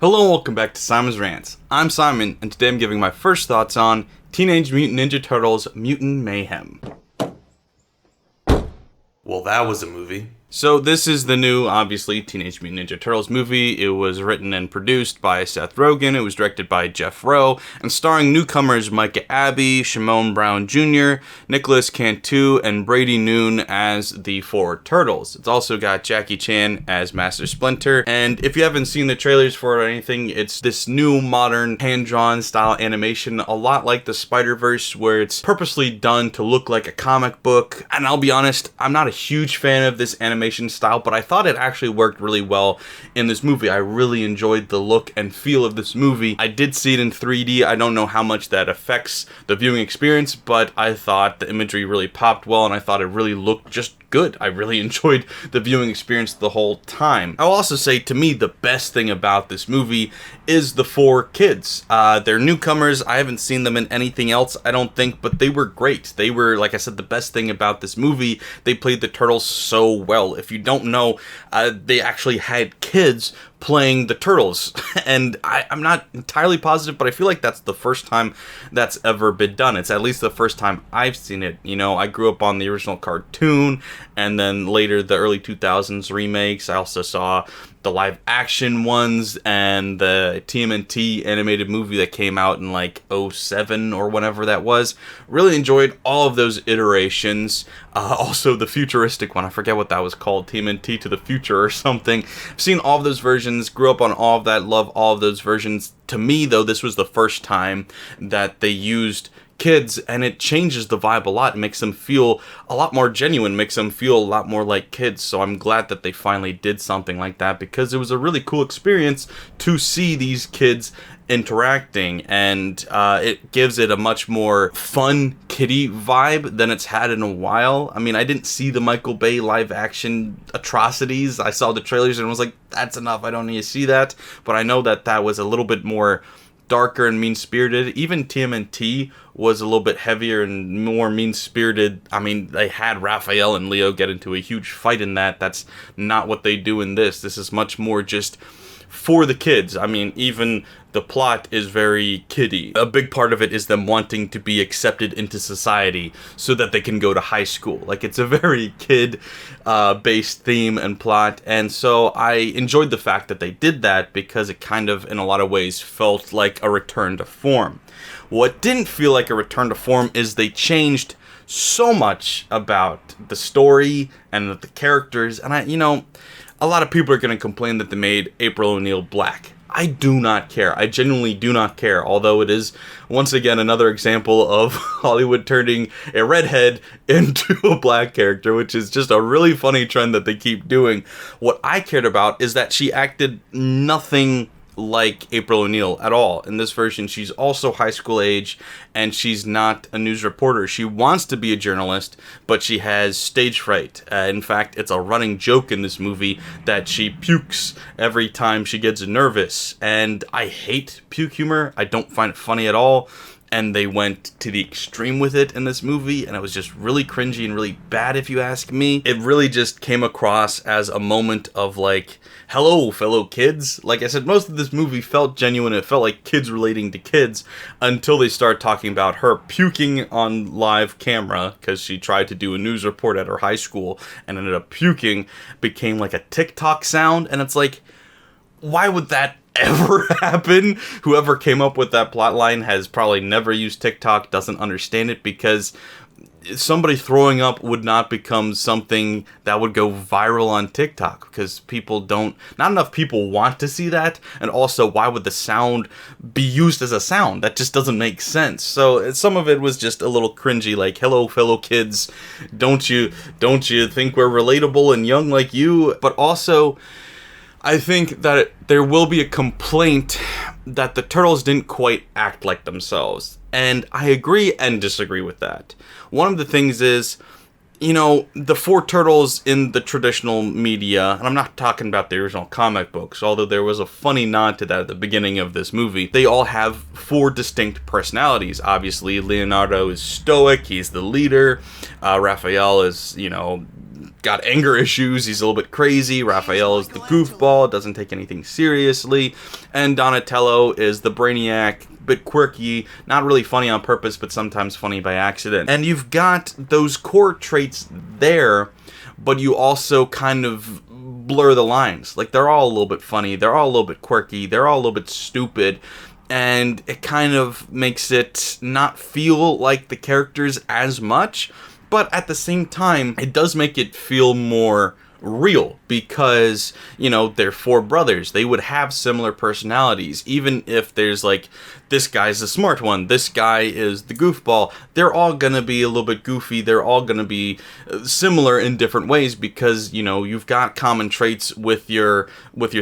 Hello and welcome back to Simon's Rants. I'm Simon, and today I'm giving my first thoughts on Teenage Mutant Ninja Turtles Mutant Mayhem. Well, that was a movie. So this is the new, obviously, Teenage Mutant Ninja Turtles movie. It was written and produced by Seth Rogen. It was directed by Jeff Rowe, and starring newcomers Micah Abbey, Shimon Brown Jr., Nicholas Cantu, and Brady Noon as the four Turtles. It's also got Jackie Chan as Master Splinter, and if you haven't seen the trailers for it or anything, it's this new modern hand-drawn style animation, a lot like the Spider-Verse, where it's purposely done to look like a comic book. And I'll be honest, I'm not a huge fan of this animation style, but I thought it actually worked really well in this movie. I really enjoyed the look and feel of this movie. I did see it in 3D. I don't know how much that affects the viewing experience, but I thought the imagery really popped well, and I thought it really looked just good. I really enjoyed the viewing experience the whole time. I'll also say, to me, the best thing about this movie is the four kids. They're newcomers. I haven't seen them in anything else, I don't think, but they were great. They were, like I said, the best thing about this movie. They played the Turtles so well. If you don't know, they actually had kids playing the Turtles, and I'm not entirely positive, but I feel like that's the first time that's ever been done. It's at least the first time I've seen it. You know, I grew up on the original cartoon, and then later the early 2000s remakes. I also saw the live action ones and the TMNT animated movie that came out in like '07 or whenever that was. Really enjoyed all of those iterations. Also the futuristic one, I forget what that was called, TMNT to the Future or something. I've seen all of those versions, grew up on all of that, love all of those versions. To me, though, this was the first time that they used kids, and it changes the vibe a lot. It makes them feel a lot more genuine, makes them feel a lot more like kids. So I'm glad that they finally did something like that, because it was a really cool experience to see these kids interacting, and it gives it a much more fun kiddie vibe than it's had in a while. I mean, I didn't see the Michael Bay live action atrocities. I saw the trailers and was like, that's enough, I don't need to see that. But I know that that was a little bit more darker and mean-spirited. Even TMNT was a little bit heavier and more mean-spirited. I mean, they had Raphael and Leo get into a huge fight in that. That's not what they do in this. This is much more just for the kids. I mean, even the plot is very kiddie. A big part of it is them wanting to be accepted into society so that they can go to high school. Like, it's a very kid-based theme and plot, and so I enjoyed the fact that they did that, because it kind of, in a lot of ways, felt like a return to form. What didn't feel like a return to form is they changed so much about the story and the characters, and a lot of people are going to complain that they made April O'Neil black. I do not care. I genuinely do not care, although it is, once again, another example of Hollywood turning a redhead into a black character, which is just a really funny trend that they keep doing. What I cared about is that she acted nothing like April O'Neil at all. In this version, she's also high school age, and she's not a news reporter. She wants to be a journalist, but she has stage fright. In fact, it's a running joke in this movie that she pukes every time she gets nervous, and I hate puke humor. I don't find it funny at all, and they went to the extreme with it in this movie, and it was just really cringy and really bad, if you ask me. It really just came across as a moment of like, hello, fellow kids. Like I said, most of this movie felt genuine. It felt like kids relating to kids, until they start talking about her puking on live camera because she tried to do a news report at her high school and ended up puking. Became like a TikTok sound, and it's like, why would that ever happen? Whoever came up with that plotline has probably never used TikTok, doesn't understand it, because somebody throwing up would not become something that would go viral on TikTok, because not enough people want to see that, and also, why would the sound be used as a sound? That just doesn't make sense. So some of it was just a little cringy, like, hello, fellow kids, don't you think we're relatable and young like you? But also, I think that there will be a complaint that the Turtles didn't quite act like themselves. And I agree and disagree with that. One of the things is, the four Turtles in the traditional media, and I'm not talking about the original comic books, although there was a funny nod to that at the beginning of this movie. They all have four distinct personalities. Obviously, Leonardo is stoic, he's the leader. Raphael is, got anger issues, he's a little bit crazy. Raphael is the goofball, doesn't take anything seriously. And Donatello is the brainiac, bit quirky, not really funny on purpose, but sometimes funny by accident. And you've got those core traits there, but you also kind of blur the lines. Like, they're all a little bit funny, they're all a little bit quirky, they're all a little bit stupid, and it kind of makes it not feel like the characters as much, but at the same time, it does make it feel more real, because, you know, they're four brothers. They would have similar personalities, even if there's like, this guy's the smart one, this guy is the goofball. They're all gonna be a little bit goofy, they're all gonna be similar in different ways, because, you know, you've got common traits with your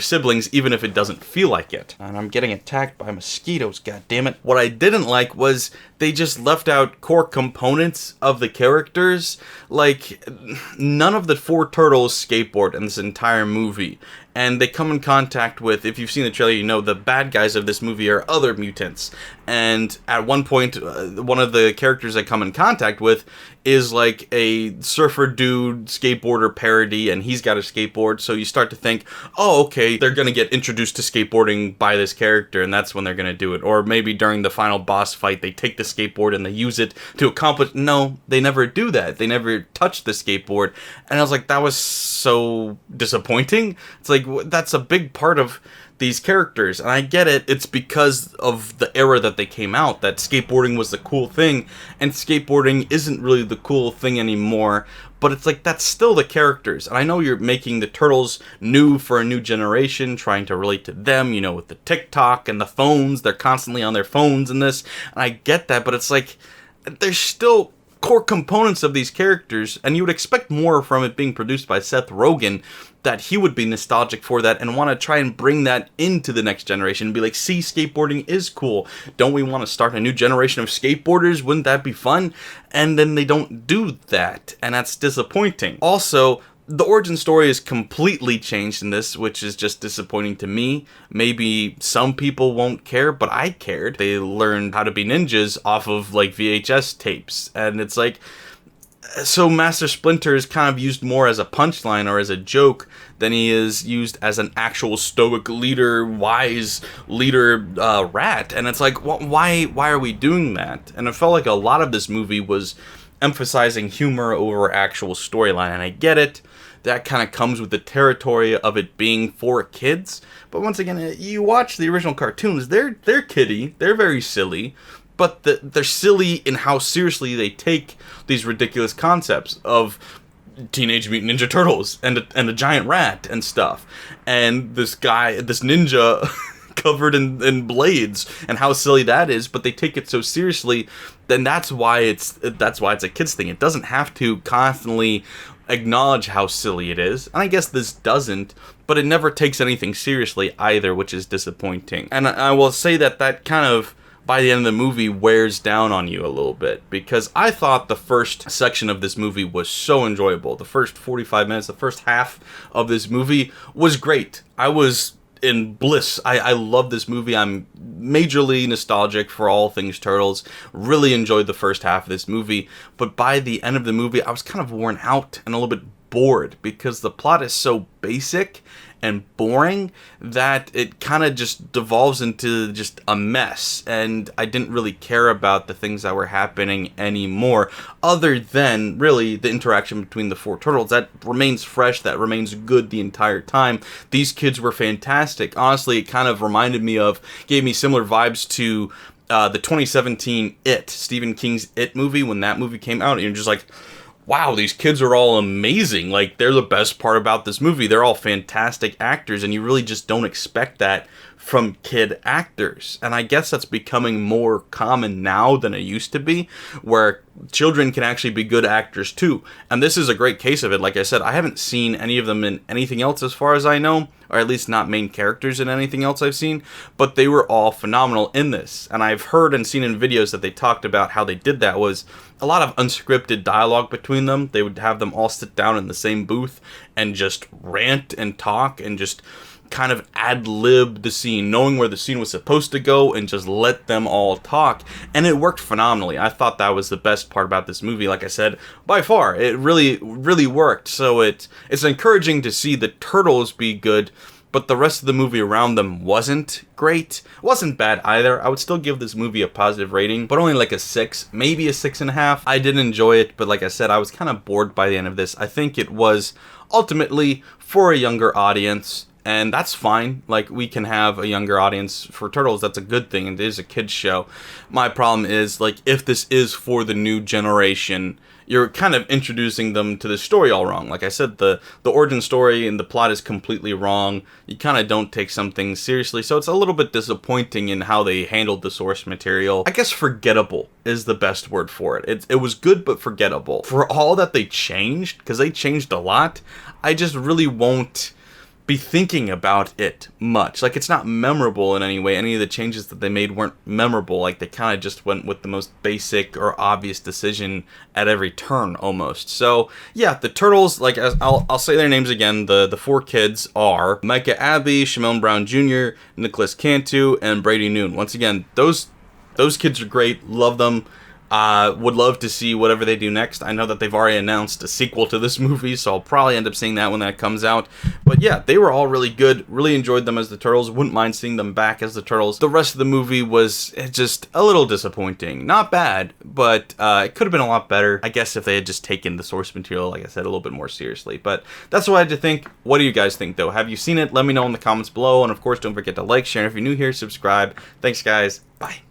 siblings, even if it doesn't feel like it. And I'm getting attacked by mosquitoes, god damn it. What I didn't like was they just left out core components of the characters. Like, none of the four turtles skateboard in this entire movie, and they come in contact with, if you've seen the trailer, you know the bad guys of this movie are other mutants. And at one point, one of the characters they come in contact with is like a surfer dude skateboarder parody, and he's got a skateboard, so you start to think, oh, okay, they're gonna get introduced to skateboarding by this character, and that's when they're gonna do it. Or maybe during the final boss fight, they take the skateboard and they use it to accomplish. No, they never do that. They never touch the skateboard. And I was like, that was so disappointing. It's like, that's a big part of these characters, and I get it, it's because of the era that they came out, that skateboarding was the cool thing, and skateboarding isn't really the cool thing anymore, but it's like, that's still the characters. And I know you're making the Turtles new for a new generation, trying to relate to them, you know, with the TikTok and the phones, they're constantly on their phones and this, and I get that, but it's like, there's still core components of these characters, and you would expect more from it being produced by Seth Rogen, that he would be nostalgic for that and want to try and bring that into the next generation and be like, see, skateboarding is cool. Don't we want to start a new generation of skateboarders? Wouldn't that be fun? And then they don't do that, and that's disappointing. Also, the origin story is completely changed in this, which is just disappointing to me. Maybe some people won't care, but I cared. They learned how to be ninjas off of like VHS tapes, and it's like, so Master Splinter is kind of used more as a punchline or as a joke than he is used as an actual stoic leader, wise leader rat. And it's like, why are we doing that? And it felt like a lot of this movie was emphasizing humor over actual storyline, and I get it. That kind of comes with the territory of it being for kids. But once again, you watch the original cartoons, they're kiddie, they're very silly, but they're silly in how seriously they take these ridiculous concepts of Teenage Mutant Ninja Turtles and a giant rat and stuff. And this guy, this ninja covered in blades, and how silly that is, but they take it so seriously, then that's why it's a kids thing. It doesn't have to constantly acknowledge how silly it is, and I guess this doesn't, but it never takes anything seriously either, which is disappointing. And I will say that kind of, by the end of the movie, wears down on you a little bit, because I thought the first section of this movie was so enjoyable. The first 45 minutes, the first half of this movie was great. I was in bliss. I love this movie. I'm majorly nostalgic for all things Turtles. Really enjoyed the first half of this movie, but by the end of the movie, I was kind of worn out and a little bit bored, because the plot is so basic and boring that it kind of just devolves into just a mess, and I didn't really care about the things that were happening anymore, other than really the interaction between the four turtles. That remains fresh, that remains good the entire time. These kids were fantastic. Honestly, it kind of gave me similar vibes to the 2017 Stephen King's It movie, when that movie came out, and you're just like, wow, these kids are all amazing. Like, they're the best part about this movie. They're all fantastic actors, and you really just don't expect that from kid actors. And I guess that's becoming more common now than it used to be, where children can actually be good actors too. And this is a great case of it. Like I said, I haven't seen any of them in anything else as far as I know, or at least not main characters in anything else I've seen, but they were all phenomenal in this. And I've heard and seen in videos that they talked about how they did that was a lot of unscripted dialogue between them. They would have them all sit down in the same booth and just rant and talk and just kind of ad-lib the scene, knowing where the scene was supposed to go and just let them all talk. And it worked phenomenally. I thought that was the best part about this movie. Like I said, by far, it really, really worked. So it's encouraging to see the turtles be good, but the rest of the movie around them wasn't great. Wasn't bad either. I would still give this movie a positive rating, but only like a 6, maybe a 6.5. I did enjoy it, but like I said, I was kind of bored by the end of this. I think it was ultimately for a younger audience, and that's fine. Like, we can have a younger audience for Turtles. That's a good thing, and it is a kid's show. My problem is, like, if this is for the new generation, you're kind of introducing them to the story all wrong. Like I said, the origin story and the plot is completely wrong. You kind of don't take something seriously, so it's a little bit disappointing in how they handled the source material. I guess forgettable is the best word for it. It was good, but forgettable. For all that they changed, because they changed a lot, I just really won't be thinking about it much. Like, it's not memorable in any way. Any of the changes that they made weren't memorable. Like, they kind of just went with the most basic or obvious decision at every turn, almost. So, yeah, the Turtles, like, I'll say their names again. The 4 kids are Micah Abbey, Shimon Brown Jr., Nicholas Cantu, and Brady Noon. Once again, those kids are great. Love them. Would love to see whatever they do next. I know that they've already announced a sequel to this movie, so I'll probably end up seeing that when that comes out. But yeah, they were all really good. Really enjoyed them as the Turtles. Wouldn't mind seeing them back as the Turtles. The rest of the movie was just a little disappointing. Not bad, but it could have been a lot better. I guess if they had just taken the source material, like I said, a little bit more seriously. But that's what I had to think. What do you guys think, though? Have you seen it? Let me know in the comments below. And of course, don't forget to like, share, and if you're new here, subscribe. Thanks, guys. Bye.